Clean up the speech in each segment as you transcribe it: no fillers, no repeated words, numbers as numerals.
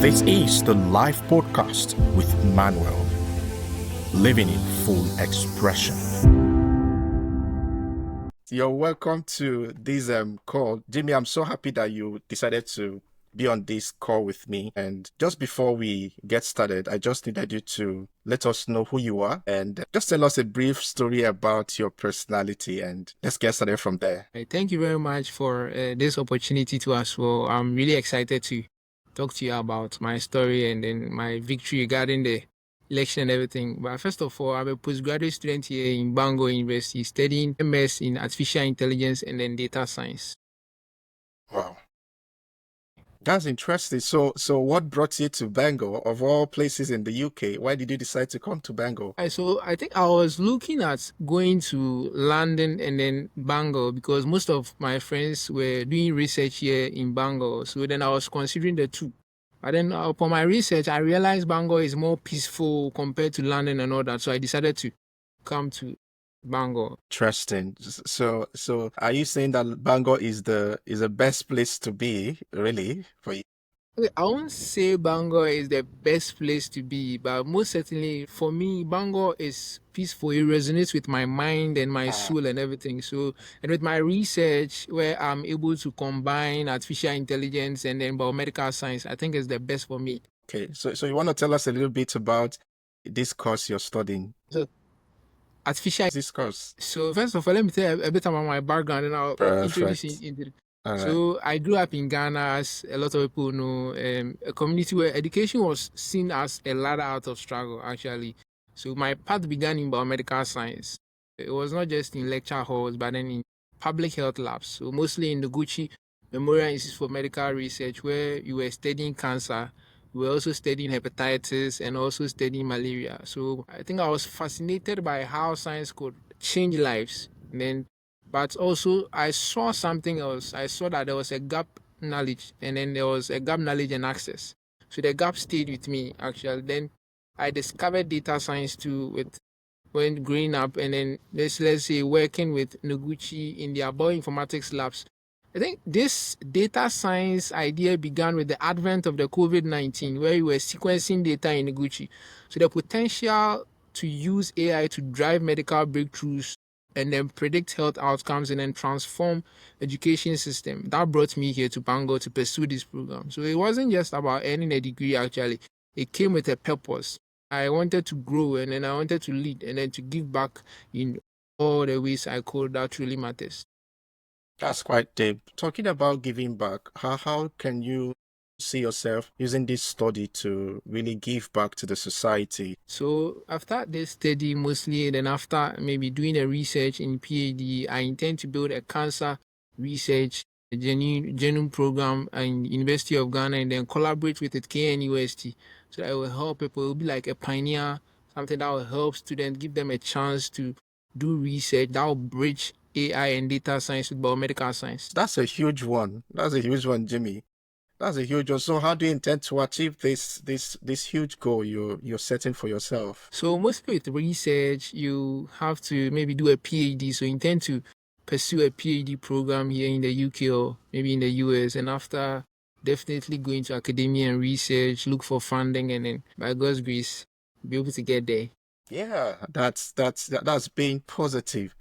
This is the live podcast with Manuel, living in full expression. You're welcome to this call. Jimmy, I'm so happy that you decided to be on this call with me. And just before we get started, I just needed you to let us know who you are and just tell us a brief story about your personality, and let's get started from there. Thank you very much for this opportunity to as well. I'm really excited to talk to you about my story and then my victory regarding the election and everything. But first of all, I'm a postgraduate student here in Bangor University studying MS in artificial intelligence and then data science. Wow. That's interesting. So what brought you to Bangor, of all places in the UK? Why did you decide to come to Bangor? So I think I was looking at going to London and then Bangor because most of my friends were doing research here in Bangor. So then I was considering the two. But then upon my research, I realized Bangor is more peaceful compared to London and all that. So I decided to come to Bangor. Interesting. So are you saying that Bangor is the best place to be, really, for you? Okay, I won't say Bangor is the best place to be, but most certainly for me, Bangor is peaceful. It resonates with my mind and my soul and everything. So, and with my research, where I'm able to combine artificial intelligence and then biomedical science, I think it's the best for me. Okay, so you want to tell us a little bit about this course you're studying? So, artificial. This course. So, first of all, let me tell you a bit about my background and I'll introduce you into it. All right. So I grew up in Ghana, as a lot of people know, a community where education was seen as a ladder out of struggle, actually. So my path began in biomedical science. It was not just in lecture halls, but then in public health labs. So mostly in the Gucci Memorial Institute for Medical Research, where you were studying cancer. We were also studying hepatitis and also studying malaria. So I think I was fascinated by how science could change lives. And then but also I saw something else. I saw that there was a gap knowledge and then there was a gap knowledge and access. So the gap stayed with me actually. Then I discovered data science too when growing up and then let's say working with Noguchi in their bioinformatics labs. I think this data science idea began with the advent of the COVID-19 where we were sequencing data in Noguchi. So the potential to use AI to drive medical breakthroughs and then predict health outcomes and then transform education system. That brought me here to Bangor to pursue this program. So it wasn't just about earning a degree actually. It came with a purpose. I wanted to grow and then I wanted to lead and then to give back in all the ways I could that truly matters. That's quite deep. Talking about giving back, how can you see yourself using this study to really give back to the society? So after this study mostly, then after maybe doing a research in PhD, I intend to build a cancer research genome program in University of Ghana and then collaborate with it KNUST. So that will help people. It will be like a pioneer, something that will help students, give them a chance to do research that will bridge AI and data science with biomedical science. That's a huge one. That's a huge one, Jimmy. That's a huge one. So how do you intend to achieve this huge goal you're setting for yourself? So mostly with research, you have to maybe do a PhD. So you intend to pursue a PhD program here in the UK or maybe in the US, and after definitely go into academia and research, look for funding, and then by God's grace, be able to get there. Yeah, that's being positive.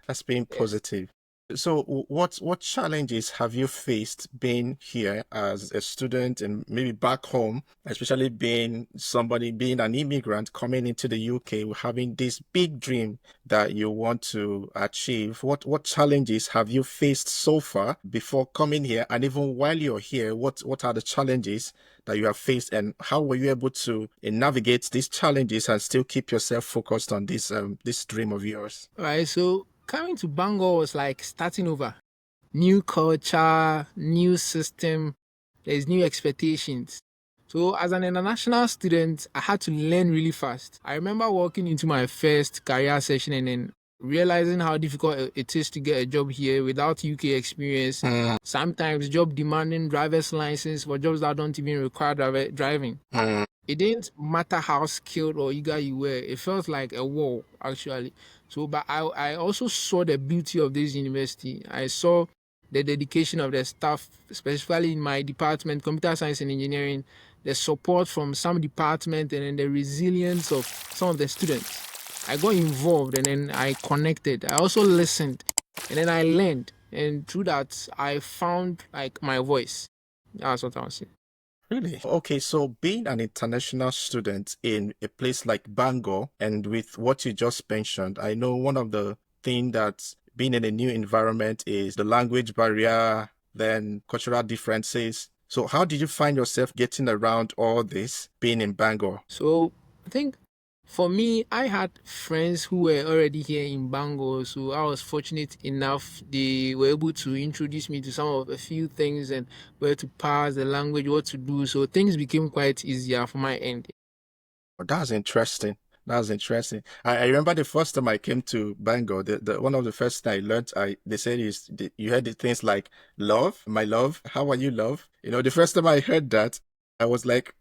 That's being positive. So what challenges have you faced being here as a student and maybe back home, especially being an immigrant coming into the UK, having this big dream that you want to achieve? What challenges have you faced so far before coming here? And even while you're here, what are the challenges that you have faced, and how were you able to navigate these challenges and still keep yourself focused on this dream of yours? All right, so coming to Bangor was like starting over. New culture, new system, there's new expectations. So as an international student, I had to learn really fast. I remember walking into my first career session and then realizing how difficult it is to get a job here without UK experience. Sometimes job demanding driver's license for jobs that don't even require driving. It didn't matter how skilled or eager you were. It felt like a wall, actually. So, but I also saw the beauty of this university. I saw the dedication of the staff, especially in my department, computer science and engineering, the support from some department, and then the resilience of some of the students. I got involved and then I connected. I also listened and then I learned. And through that, I found like my voice. That's what I was saying. Really? Okay, so being an international student in a place like Bangor, and with what you just mentioned, I know one of the things that being in a new environment is the language barrier, then cultural differences. So how did you find yourself getting around all this being in Bangor? So I think for me, I had friends who were already here in Bangor, so I was fortunate enough they were able to introduce me to some of a few things and where to pass the language, what to do. So things became quite easier for my end. Oh, that's interesting. That's interesting. I remember the first time I came to Bangor, the one of the first thing I learned, they said you heard the things like love, my love, how are you, love? The first time I heard that, I was like,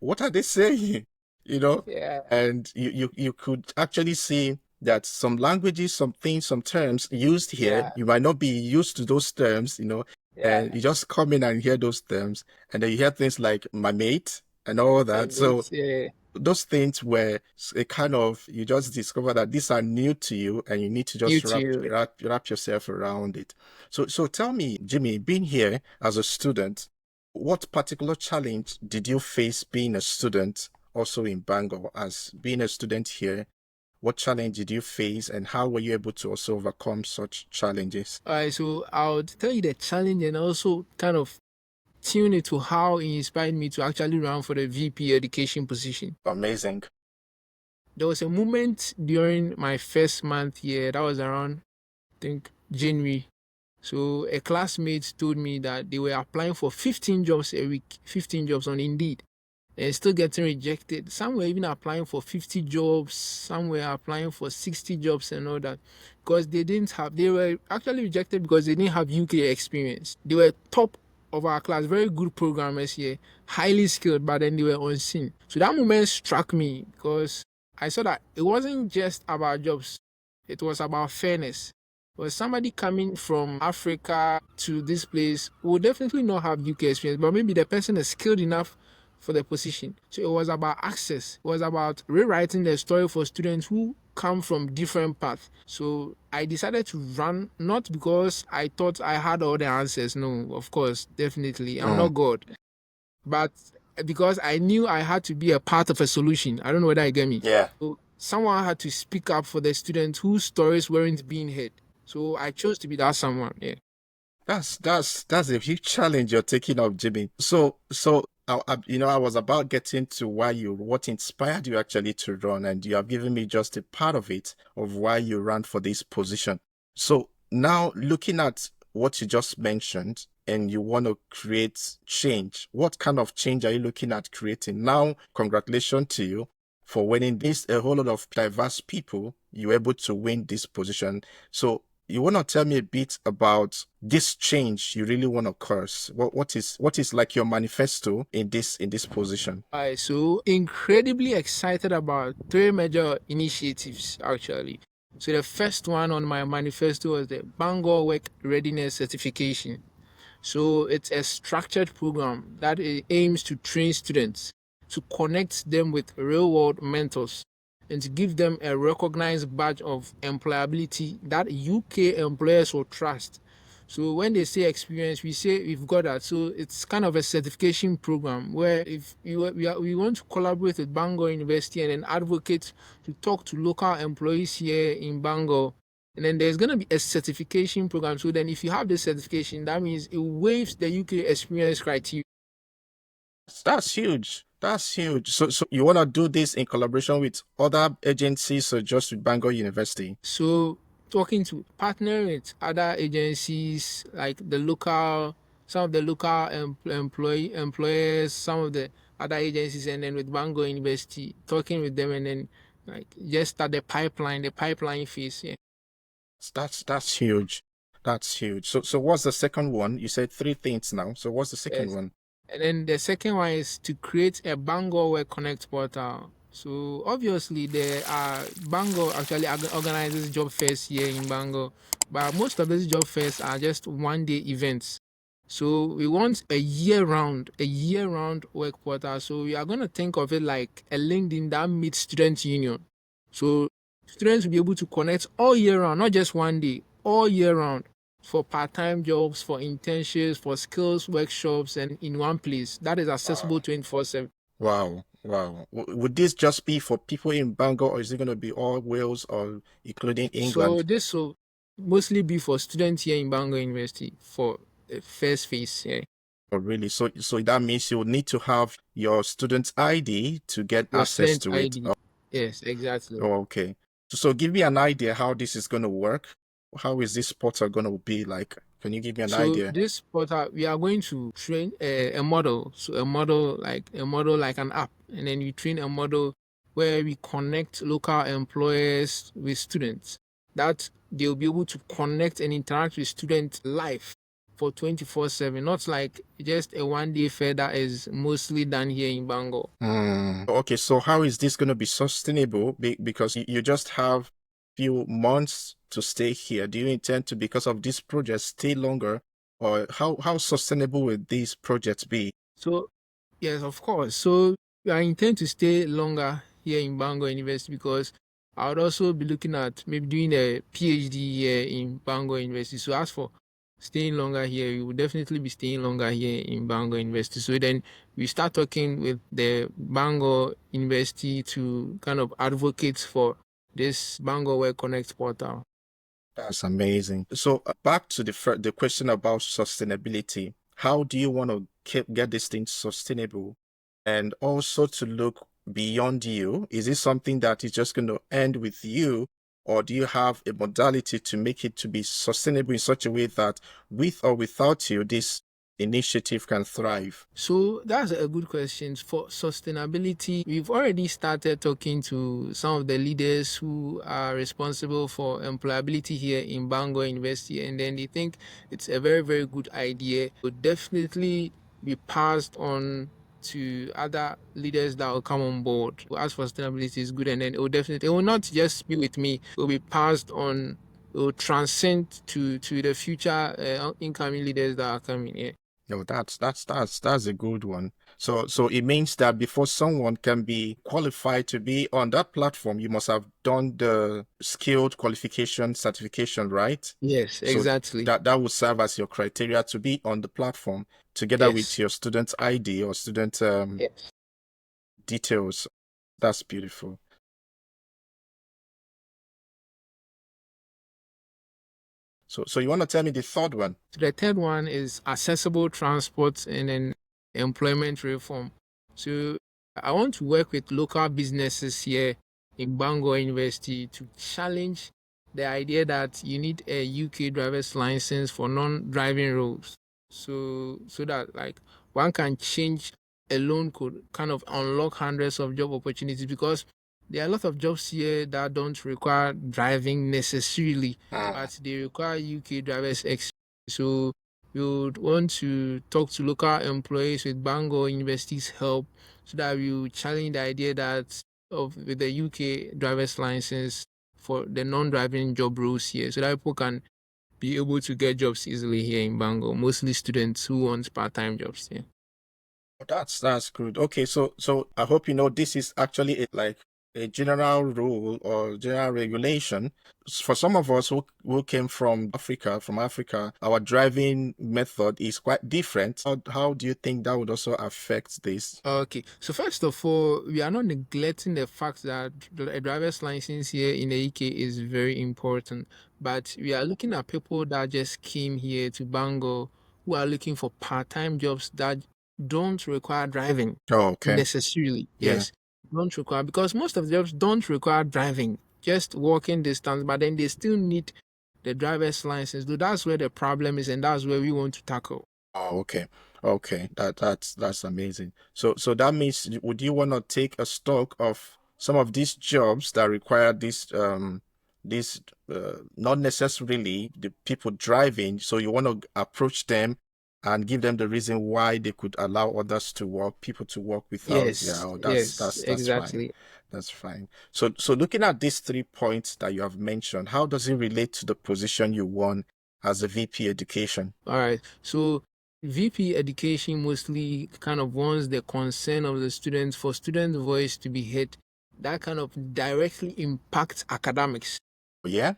what are they saying? You know, Yeah, and you could actually see that some languages, some things, some terms used here, yeah, you might not be used to those terms, yeah. and you just come in and hear those terms, and then you hear things like my mate and all My that. So mates, yeah, those things were a kind of you just discover that these are new to you and you need to you just wrap too. wrap, wrap yourself around it. So tell me, Jimmy, being here as a student, what particular challenge did you face being a student also in Bangor as being a student here? What challenge did you face and how were you able to also overcome such challenges? All right, so I'll tell you the challenge and also kind of tune it to how it inspired me to actually run for the VP education position. Amazing. There was a moment during my first month here, that was around, I think, January. So a classmate told me that they were applying for 15 jobs a week, 15 jobs on Indeed, and still getting rejected. Some were even applying for 50 jobs, some were applying for 60 jobs and all that because they were actually rejected because they didn't have UK experience. They were top of our class, very good programmers here, highly skilled, but then they were unseen. So that moment struck me because I saw that it wasn't just about jobs, it was about fairness. Because somebody coming from Africa to this place will definitely not have UK experience, but maybe the person is skilled enough for the position. So it was about access. It was about rewriting the story for students who come from different paths. So I decided to run not because I thought I had all the answers. No, of course, definitely. I'm Mm, not God. But because I knew I had to be a part of a solution. I don't know whether you get me. yeah. So someone had to speak up for the students whose stories weren't being heard. So I chose to be that someone. Yeah. That's a huge challenge you're taking up, Jimmy. So I was about getting to what inspired you actually to run, and you have given me just a part of it of why you ran for this position. So now looking at what you just mentioned, and you want to create change, what kind of change are you looking at creating? Now, congratulations to you for winning this. A whole lot of diverse people, you were able to win this position. So you want to tell me a bit about this change you really want to cause? What is like your manifesto in this position? Alright, so incredibly excited about three major initiatives actually. So the first one on my manifesto was the Bangor Work Readiness Certification. So it's a structured program that aims to train students, to connect them with real world mentors, and to give them a recognized badge of employability that UK employers will trust. So when they say experience, we say we've got that. So it's kind of a certification program where if we want to collaborate with Bangor University and then advocate to talk to local employees here in Bangor, and then there's going to be a certification program. So then if you have this certification, that means it waives the UK experience criteria. That's huge. That's huge. So you want to do this in collaboration with other agencies or just with Bangor University? So talking to partner with other agencies like some of the local employers, some of the other agencies, and then with Bangor University, talking with them, and then like just start the pipeline phase. Yeah. That's huge. That's huge. So what's the second one? You said three things now. So what's the second Yes. one? And then the second one is to create a Bangor Work Connect portal. So obviously there are Bangor actually organizes job fairs here in Bangor, but most of these job fairs are just 1 day events. So we want a year round work portal. So we are gonna think of it like a LinkedIn that meets student union. So students will be able to connect all year round, not just 1 day, all year round for part-time jobs, for internships, for skills workshops, and in one place that is accessible Wow. 24/7. Wow. Wow. Would this just be for people in Bangor, or is it going to be all Wales or including So England? this will mostly be for students here in Bangor University for the first phase. Yeah. Oh, really? So that means you would need to have your student's ID to get Your access student to it. ID. Yes, exactly. Oh, okay. So give me an idea how this is going to work. How is this portal going to be like? Can you give me an So idea? this portal, we are going to train a model. So a model like an app, and then we train a model where we connect local employers with students. That they'll be able to connect and interact with students live for 24/7, not like just a 1 day fair that is mostly done here in Bangor. Okay, so how is this going to be sustainable? Because you just have few months to stay here. Do you intend to, because of this project, stay longer? Or how sustainable will these projects be? So yes, of course. So I intend to stay longer here in Bangor University because I would also be looking at maybe doing a PhD here in Bangor University. So as for staying longer here, we will definitely be staying longer here in Bangor University. So then we start talking with the Bangor University to kind of advocate for this Bangor Work Connect portal. That's amazing. So back to the question about sustainability. How do you want to get this thing sustainable? And also to look beyond you. Is it something that is just going to end with you? Or do you have a modality to make it to be sustainable in such a way that with or without you, this initiative can thrive? So that's a good question. For sustainability, we've already started talking to some of the leaders who are responsible for employability here in Bangor University, and then they think it's a very, very good idea. Would definitely be passed on to other leaders that will come on board. As for sustainability is good, and then it will not just be with me, it will be passed on, it will transcend to the future incoming leaders that are coming here. No, that's a good one. So it means that before someone can be qualified to be on that platform, you must have done the skilled qualification certification, right? Yes, So exactly. that would serve as your criteria to be on the platform, together with Yes. your student ID or student Yes. details. That's beautiful. So you want to tell me the third one? So the third one is accessible transport and then employment reform. So I want to work with local businesses here in Bangor University to challenge the idea that you need a UK driver's license for non-driving roles. So that like one can change alone could kind of unlock hundreds of job opportunities because there are a lot of jobs here that don't require driving necessarily, but they require UK drivers experience. So we would want to talk to local employees with Bangor University's help so that we will challenge the idea that of with the UK driver's license for the non-driving job roles here so that people can be able to get jobs easily here in Bangor, mostly students who want part-time jobs here. That's good. Okay, so I hope you know this is actually like a general rule or general regulation. For some of us who came from Africa, our driving method is quite different. How do you think that would also affect this? Okay, so first of all, we are not neglecting the fact that a driver's license here in the UK is very important, but we are looking at people that just came here to Bangor who are looking for part-time jobs that don't require driving Oh, okay. necessarily. Yeah. Yes, don't require because most of the jobs don't require driving, just walking distance, but then they still need the driver's license. So that's where the problem is, and that's where we want to tackle. Oh, okay. Okay. That's amazing. So that means would you want to take a stock of some of these jobs that require this not necessarily the people driving, so you want to approach them and give them the reason why they could allow others to work, people to work without. Yeah, Yes, oh, yes, that's fine. exactly. That's fine. So looking at these 3 points that you have mentioned, how does it relate to the position you won as a VP education? All right. So VP education mostly kind of wants the concern of the students for student voice to be heard. That kind of directly impacts academics. Yeah.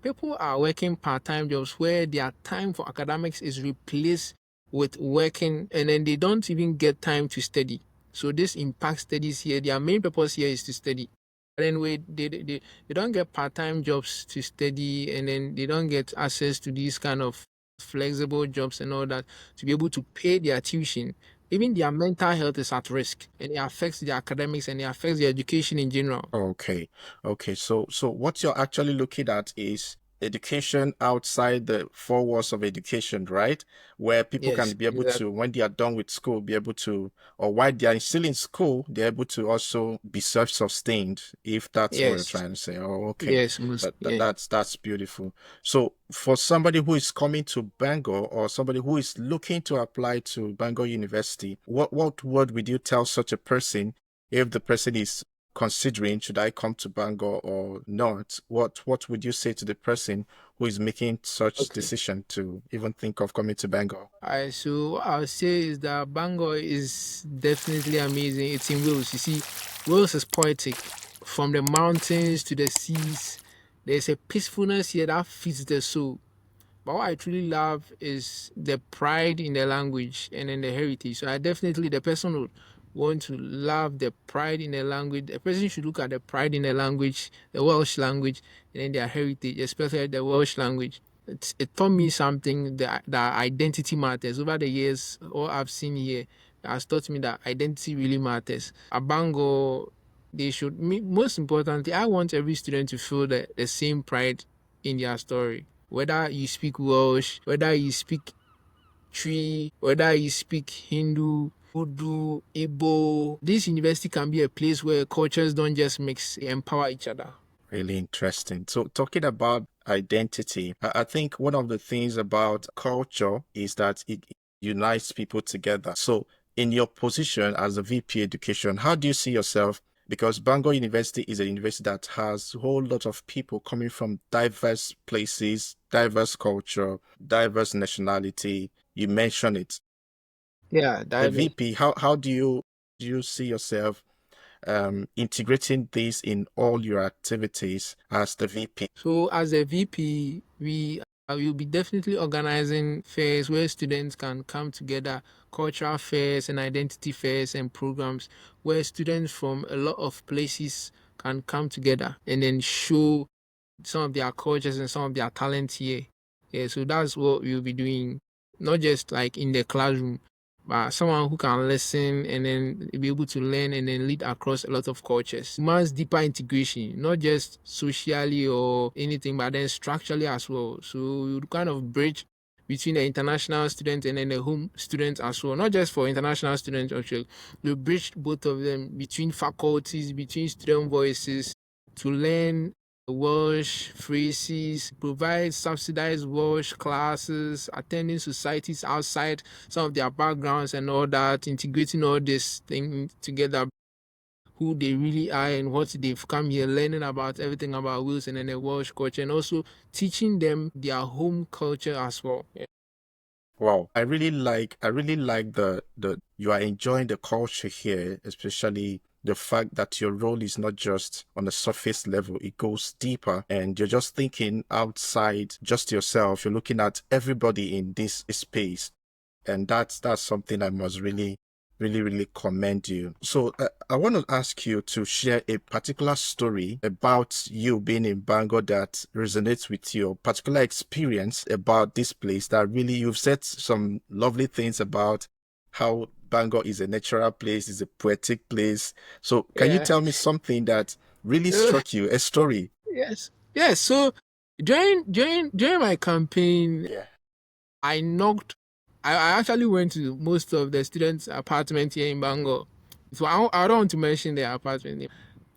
People are working part-time jobs where their time for academics is replaced with working, and then they don't even get time to study. So this impacts studies here. Their main purpose here is to study. And then they don't get part-time jobs to study, and then they don't get access to these kind of flexible jobs and all that to be able to pay their tuition. Even their mental health is at risk, and it affects their academics and it affects their education in general. Okay. Okay. So what you're actually looking at is education outside the 4 walls of education, right? Where people can Yes, be able to, exactly. when they are done with school, be able to, or while they are still in school, they're able to also be self-sustained, if that's what you're Yes, trying to say. Oh, okay. yes, most, yeah. That's beautiful. So for somebody who is coming to Bangor or somebody who is looking to apply to Bangor University, what word would you tell such a person if the person is considering should I come to Bangor or not? What would you say to the person who is making such Okay. decision to even think of coming to Bangor? Alright, so what I'll say is that Bangor is definitely amazing. It's in Wales. You see, Wales is poetic. From the mountains to the seas, there's a peacefulness here that feeds the soul. But what I truly love is the pride in the language and in the heritage. So I definitely, the person would want to love the pride in the language. The person should look at the pride in the language, the Welsh language, and then their heritage, especially the Welsh language. It taught me something that identity matters. Over the years, all I've seen here has taught me that identity really matters. Abango, they should, most importantly, I want every student to feel the same pride in their story. Whether you speak Welsh, whether you speak Tree, whether you speak Hindu, Urdu, Igbo, this university can be a place where cultures don't just mix, they empower each other. Really interesting. So talking about identity, I think one of the things about culture is that it unites people together. So in your position as a VP education, how do you see yourself? Because Bangor University is a university that has a whole lot of people coming from diverse places, diverse culture, diverse nationality. You mentioned it. Yeah, The diverse. VP, how do you see yourself integrating this in all your activities as the VP? So as a VP, we will be definitely organizing fairs where students can come together, cultural fairs and identity fairs and programs where students from a lot of places can come together and then show some of their cultures and some of their talent here. Yeah, so that's what we'll be doing, not just like in the classroom, but someone who can listen and then be able to learn and then lead across a lot of cultures. Man's deeper integration, not just socially or anything, but then structurally as well. So you kind of bridge between the international students and then the home students as well. Not just for international students, actually. You bridge both of them between faculties, between student voices to learn Welsh phrases, provide subsidized Welsh classes, attending societies outside some of their backgrounds and all that, integrating all this thing together, who they really are and what they've come here, learning about everything about Wales and then the Welsh culture, and also teaching them their home culture as well. Yeah. Wow. I really like the you are enjoying the culture here, especially the fact that your role is not just on a surface level, it goes deeper and you're just thinking outside just yourself. You're looking at everybody in this space. And that's something I must really commend you. So I want to ask you to share a particular story about you being in Bangor that resonates with you, particular experience about this place that really you've said some lovely things about how Bangor is a natural place, is a poetic place. So can you Yeah. tell me something that really struck you, a story? Yes. Yes. So during my campaign, Yeah. I knocked. I actually went to most of the students' apartment here in Bangor. So I don't want to mention their apartment name.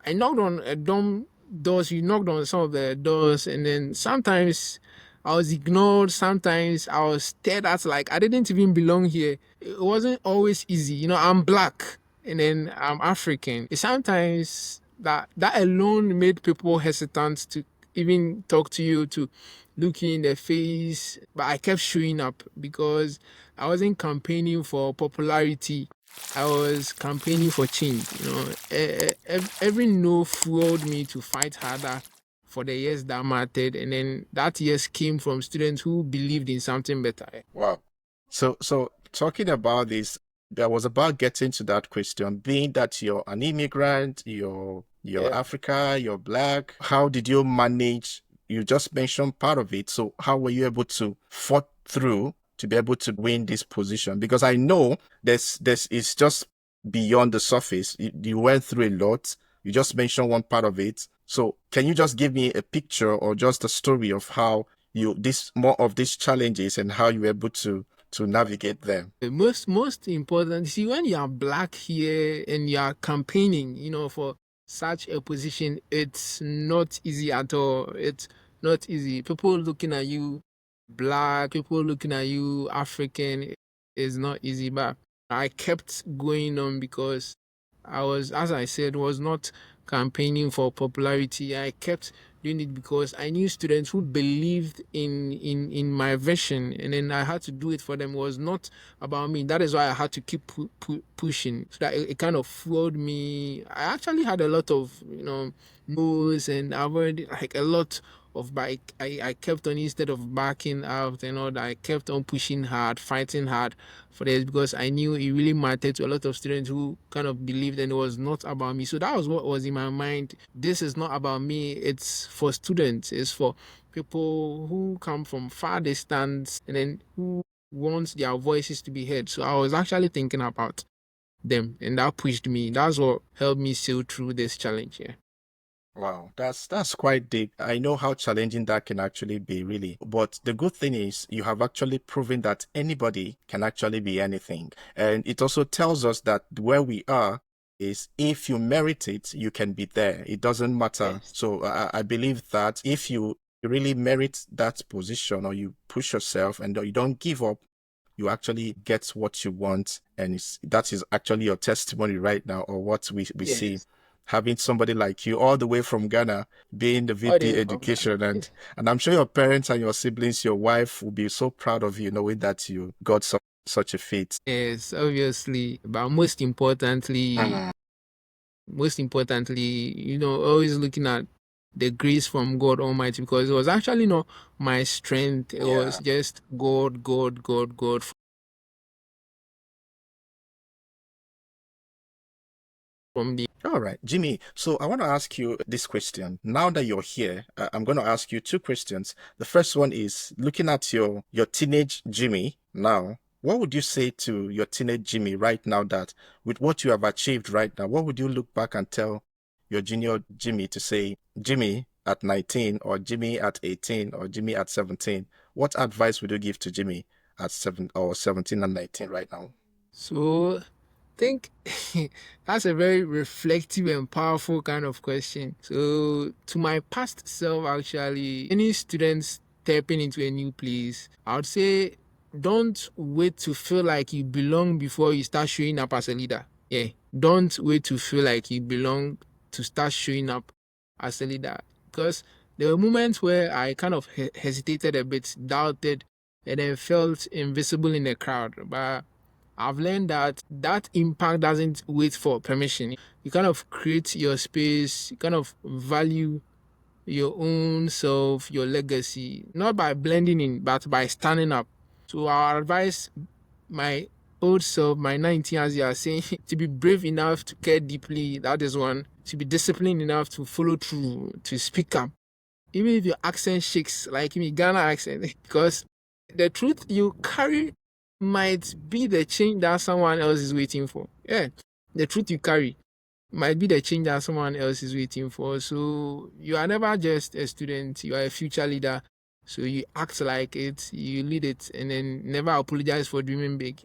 I knocked on a dorm doors. You knocked on some of the doors, and then sometimes I was ignored. Sometimes I was stared at like I didn't even belong here. It wasn't always easy. I'm black and then I'm African. Sometimes that alone made people hesitant to even talk to you, to look you in the face. But I kept showing up because I wasn't campaigning for popularity. I was campaigning for change. Every no fueled me to fight harder for the years that mattered, and then that years came from students who believed in something better. Wow. So talking about this, that was about getting to that question, being that you're an immigrant, you're Yeah. Africa, you're black, how did you manage? You just mentioned part of it. So how were you able to fought through to be able to win this position? Because I know this is just beyond the surface. You went through a lot. You just mentioned one part of it. So can you just give me a picture or just a story of how you this more of these challenges and how you were able to navigate them? Most important, see, when you are black here and you are campaigning, for such a position, it's not easy at all. It's not easy. People looking at you, black, people looking at you, African, is not easy. But I kept going on because I was, as I said, was not campaigning for popularity. I kept doing it because I knew students who believed in my vision, and then I had to do it for them. It was not about me. That is why I had to keep pushing. So that it kind of fueled me. I actually had a lot of no's, and I've already like a lot of bike. I kept on, instead of backing out and all that, I kept on pushing hard, fighting hard for this because I knew it really mattered to a lot of students who kind of believed, and it was not about me. So that was what was in my mind. This is not about me. It's for students. It's for people who come from far distance and then who want their voices to be heard. So I was actually thinking about them, and that pushed me. That's what helped me sail through this challenge here. Wow, that's quite deep. I know how challenging that can actually be, really. But the good thing is you have actually proven that anybody can actually be anything. And it also tells us that where we are is if you merit it, you can be there. It doesn't matter. Yes. So I believe that if you really merit that position or you push yourself and you don't give up, you actually get what you want. And that is actually your testimony right now, or what we see Yes. having somebody like you all the way from Ghana being the All the VP way from education, Ghana. and I'm sure your parents and your siblings, your wife will be so proud of you knowing that you got such a feat. Yes, obviously. But most importantly, always looking at the grace from God Almighty, because it was actually not my strength. It was Yeah. just God, God, God, God from the. All right, Jimmy. So I want to ask you this question. Now that you're here, I'm going to ask you two questions. The first one is looking at your teenage Jimmy now. What would you say to your teenage Jimmy right now that with what you have achieved right now, what would you look back and tell your junior Jimmy to say, Jimmy at 19 or Jimmy at 18 or Jimmy at 17? What advice would you give to Jimmy at 17 and 19 right now? So think that's a very reflective and powerful kind of question. So, to my past self, actually, any students stepping into a new place, I would say don't wait to feel like you belong before you start showing up as a leader. Yeah, don't wait to feel like you belong to start showing up as a leader. Because there were moments where I kind of hesitated a bit, doubted, and then felt invisible in the crowd. But I've learned that impact doesn't wait for permission. You kind of create your space, you kind of value your own self, your legacy, not by blending in, but by standing up. So our advice, my old self, my 19, as you are saying, to be brave enough to care deeply, that is one. To be disciplined enough to follow through, to speak up. Even if your accent shakes, like me, Ghana accent, because the truth you carry might be the change that someone else is waiting for. Yeah, the truth you carry might be the change that someone else is waiting for. So you are never just a student, you are a future leader. So you act like it, you lead it, and then never apologize for dreaming big.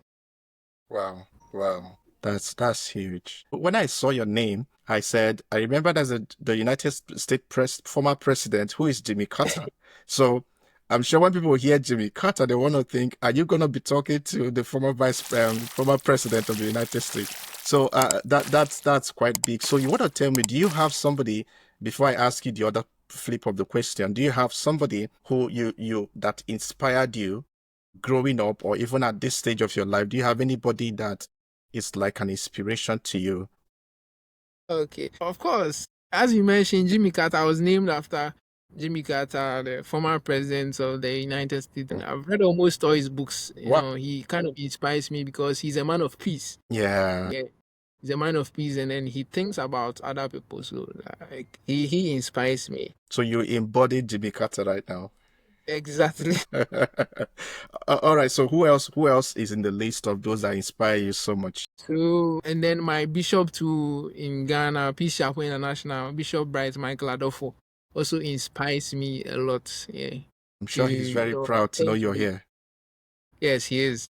Wow, wow. That's huge. When I saw your name, I said, I remember there's the United States former president who is Jimmy Carter. So I'm sure when people hear Jimmy Carter, they want to think, are you going to be talking to the former president of the United States? So that's quite big. So you want to tell me, do you have somebody, before I ask you the other flip of the question, do you have somebody who you that inspired you growing up or even at this stage of your life? Do you have anybody that is like an inspiration to you? Okay, of course. As you mentioned, Jimmy Carter, I was named after Jimmy Carter, the former president of the United States. And I've read almost all his books. Wow. He kind of inspires me because he's a man of peace. Yeah. Yeah, he's a man of peace, and then he thinks about other people. So, like, he inspires me. So you embody Jimmy Carter right now. Exactly. All right. So who else is in the list of those that inspire you so much? So, and then my bishop too in Ghana, Peace Chapel International, Bishop Bright Michael Adolfo, also inspires me a lot. Yeah. I'm To, sure he's very proud to know thank you're you. here. Yes, he is.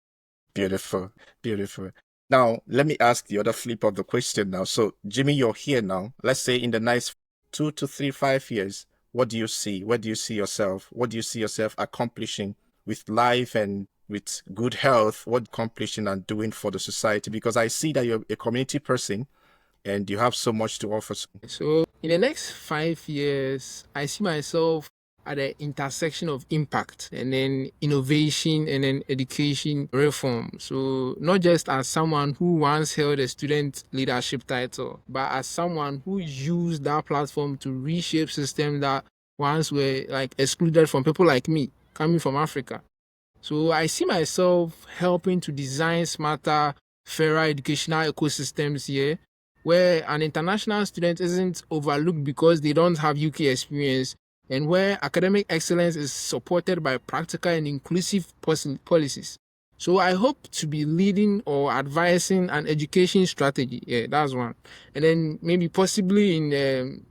Beautiful, beautiful. Now, let me ask the other flip of the question now. So, Jimmy, you're here now. Let's say in the next 2 to 3, 5 years, what do you see? Where do you see yourself? What do you see yourself accomplishing with life and with good health? What accomplishing and doing for the society? Because I see that you're a community person and you have so much to offer. So, in the next 5 years, I see myself at the intersection of impact and then innovation and then education reform. So, not just as someone who once held a student leadership title, but as someone who used that platform to reshape systems that once were like excluded from people like me coming from Africa. So I see myself helping to design smarter, fairer educational ecosystems here, where an international student isn't overlooked because they don't have UK experience, and where academic excellence is supported by practical and inclusive policies. So I hope to be leading or advising an education strategy. Yeah, that's one. And then maybe possibly in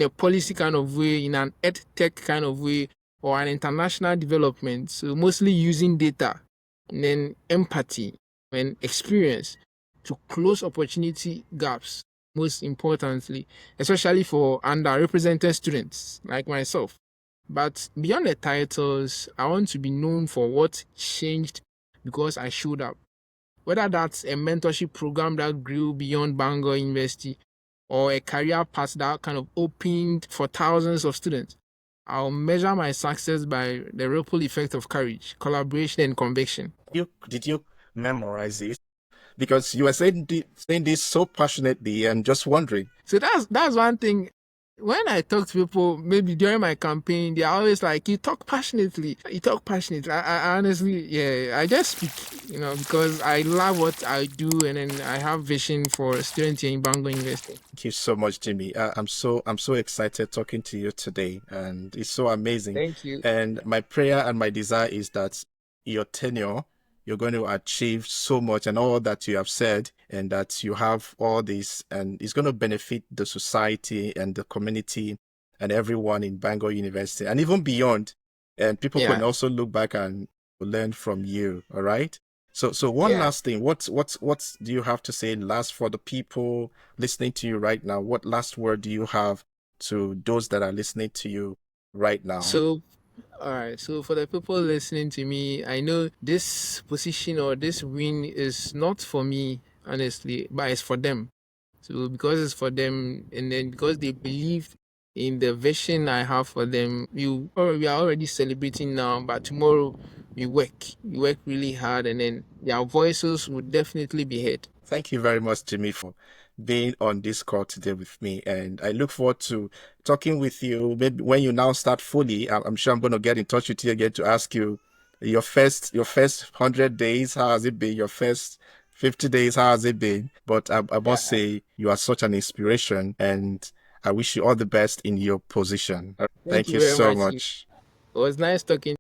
a policy kind of way, in an ed tech kind of way, or an international development. So mostly using data and then empathy and experience to close opportunity gaps, most importantly, especially for underrepresented students like myself. But beyond the titles, I want to be known for what changed because I showed up. Whether that's a mentorship program that grew beyond Bangor University or a career path that kind of opened for thousands of students, I'll measure my success by the ripple effect of courage, collaboration, and conviction. Did you memorize it? Because you were saying this so passionately and just wondering. So that's one thing. When I talk to people, maybe during my campaign, they're always like, "You talk passionately. You talk passionately." I honestly, yeah, I just speak, because I love what I do, and then I have vision for students here in Bangor University. Thank you so much, Jimmy. I'm so excited talking to you today, and it's so amazing. Thank you. And my prayer and my desire is that your tenure, you're going to achieve so much, and all that you have said, and that you have all this, and it's going to benefit the society and the community and everyone in Bangor University, and even beyond. And people can Yeah, also look back and learn from you. All right. So one yeah. last thing. What do you have to say last for the people listening to you right now? What last word do you have to those that are listening to you right now? So, all right. So for the people listening to me, I know this position or this win is not for me, honestly, but it's for them. So because it's for them, and then because they believe in the vision I have for them, we are already celebrating now, but tomorrow we work really hard, and then their voices would definitely be heard. Thank you very much, Jimmy, for being on this call today with me. And I look forward to talking with you. Maybe when you now start fully, I'm sure I'm going to get in touch with you again to ask you your first 100 days. How has it been? Your first 50 days. How has it been? But I Yeah. must say you are such an inspiration, and I wish you all the best in your position. Thank Thank you you very so much. It much. was nice talking.